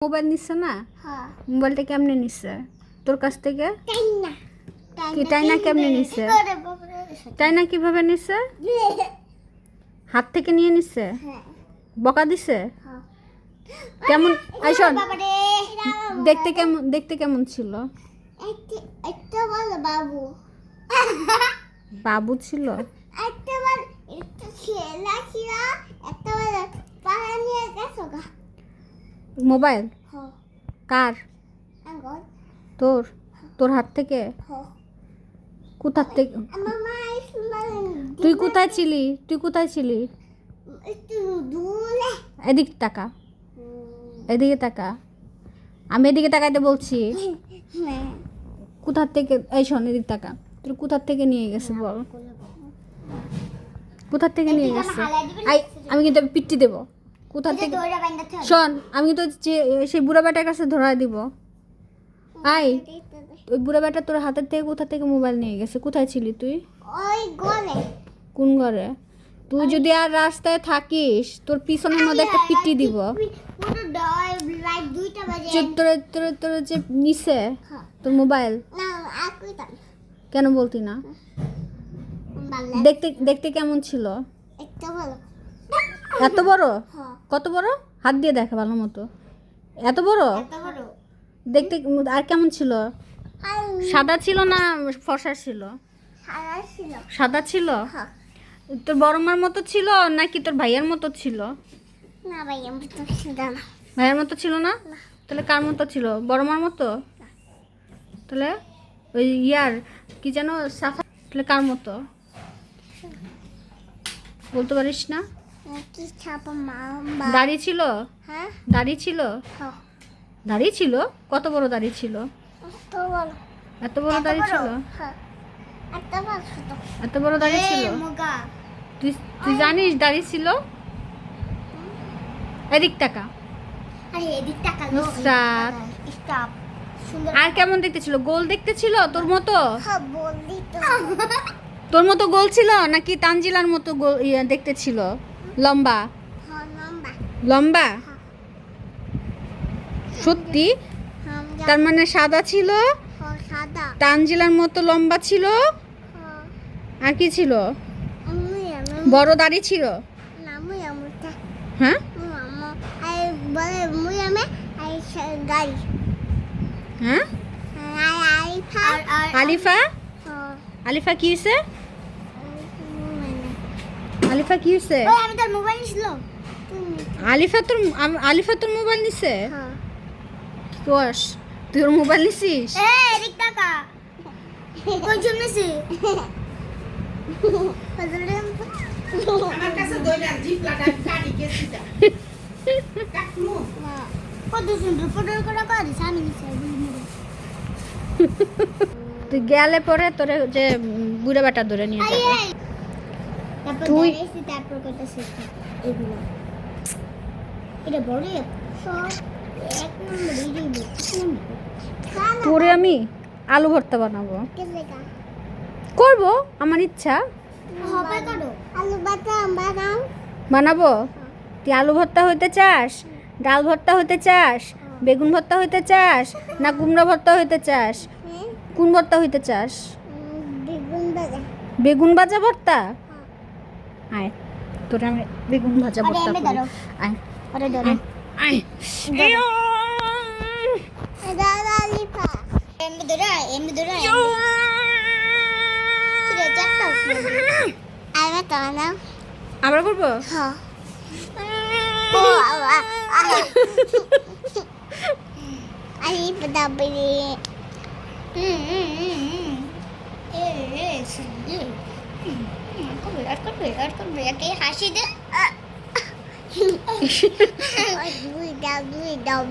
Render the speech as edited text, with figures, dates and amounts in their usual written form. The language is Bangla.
মোবাইল নিচ্ছে না? হ্যাঁ। মোবাইলটা কেমনে নিচ্ছে তোর কাছ থেকে? টাইনা কি টাইনা কেমনে নিচ্ছে? টাইনা কিভাবে নিচ্ছে? হাত থেকে নিয়ে নিচ্ছে? হ্যাঁ। বকা দিছে? হ্যাঁ। কেমন? এই শোন, বাবারে দেখতে কেমন ছিল? একটা বল বাবু। বাবু ছিল? একটা বল একটা ছেলে ছিল, একটা বল পাড়া নিয়ে গেছো গা। মোবাইল হ্যাঁ। কার? আগল। তোর? তোর হাত থেকে? হ্যাঁ। কোথা থেকে? আমার মা ইসমাইল। তুই কোথায় ছিলি? একটু দূরে। এদিক তাকা, এদিকে তাকা। আমি এদিকে তাকাইতে বলছি। হ্যাঁ। কোথা থেকে? এই শোন, এদিক তাকা। তোর কোথা থেকে নিয়ে গেছে বল? কোথা থেকে নিয়ে গেছে? আমি কিন্তু পিট্টি দেব। কোথা থেকে? শোন, আমি কিন্তু সেই বুড়া বেটার কাছে ধরাই দিব। ওই বুড়া বেটা তোর হাতের থেকে কোথা থেকে মোবাইল নিয়ে গেছে? কোথায় ছিলি তুই? ওই ঘরে। কোন ঘরে? তুই যদি আর রাস্তায় থাকিস তোর পিছনের মধ্যে একটা পিট্টি দিব। পুরো রাত 2টা বাজে। তোর যে নিছে হ্যাঁ। তোর মোবাইল, না একই তাই। কেন বলতি না? বাংলা দেখতে কেমন ছিল? একটা ভালো। এত বড়? হ্যাঁ। কত বড়? হাত দিয়ে দেখা ভালো মতো। এত বড়? এত বড়। দেখতে আর কেমন ছিল? আর সাদা ছিল না ফর্সা ছিল? সারা ছিল। সাদা ছিল? হ্যাঁ। তোর বড় মার মতো ছিল নাকি তোর ভাইয়ের মতো ছিল? না ভাই আমি তো ছিল না। ভাইয়ের মতো ছিল না? তাহলে কার মতো ছিল? বড় মার মতো? তাহলে ওই ইয়ার কি যেন সাফা, তাহলে কার মতো বলতে পারিস না? কি ছাপা মা। দাড়ি ছিল? হ্যাঁ। দাড়ি ছিল? হ্যাঁ। দাড়ি ছিল? কত বড় দাড়ি ছিল? তো বলো। এত বড় দাড়ি ছিল? হ্যাঁ। একটা বল ছোট। এত বড় দাড়ি ছিল? মুগা। তুই জানিস দাড়ি ছিল? এদিক টাকা। আরে এদিক তাকালো। নুসরাত। স্টপ। সুন্দর। আর কেমন দেখতে ছিল? গোল দেখতে ছিল তোর মতো? হ্যাঁ বললি তো। তোর মতো গোল ছিল নাকি তানজিলার মতো গোল দেখতে ছিল? লম্বা? হ্যাঁ লম্বা। লম্বা? সত্যি? হ্যাঁ তার মানে সাদা ছিল, সাদা। তানজিলার মতো লম্বা ছিল, হ্যাঁ। আর কি ছিল? আমি বড় দাড়ি ছিল? নামু আমুটা। হ্যাঁ মামা আই বলে মুই আমি আই গাড়ি। হ্যাঁ। আলিফা। আলিফা? হ্যাঁ। আলিফা কি হয়েছে? আলিফা কি হয়েছে? ওই আমি তোর মোবাইল ছিল। আলিফা তোর মোবাইল নিছে? হ্যাঁ। কি কস? তুই ওর মোবাইল নিছিস? এই এদিক তাকা। কোন জন্যছি? আমার কাছে দইটা জিপ লাগা কাটি গেছিটা কাটমু কত সুন্দর ফটো করে করিস আমি নিছি। তুই গেলে পরে তোরে যে বুড়া বেটা ধরে নিয়ে যাবে। তুই তুই- তারপর কত শিখা এগুলো এটা বড় সব এক নম্বর তোরে আমি আলু ভর্তা বানাবো। কেলেকা করব, আমার ইচ্ছা। হবে করো আলু বাটা বানাও। বানাবো? তুই আলু ভর্তা হইতে চাস, ডাল ভর্তা হইতে চাস, বেগুন ভর্তা হইতে চাস, না কুমড়া ভর্তা হইতে চাস? হ্যাঁ কোন ভর্তা হইতে চাস? বেগুন ভাজা। বেগুন ভাজা ভর্তা? আয় তোরে আমি বেগুন ভাজা আরে ভর্তা এমনি করি। ধরো। আয় আরে ধরো আয়। দাদা আলিফা এমনি ধরো কি রে চাপটা আরে তো না আবার করবো? হ্যাঁ ও আলিফা দাবরি করবে একে হাসি দে দুই দাও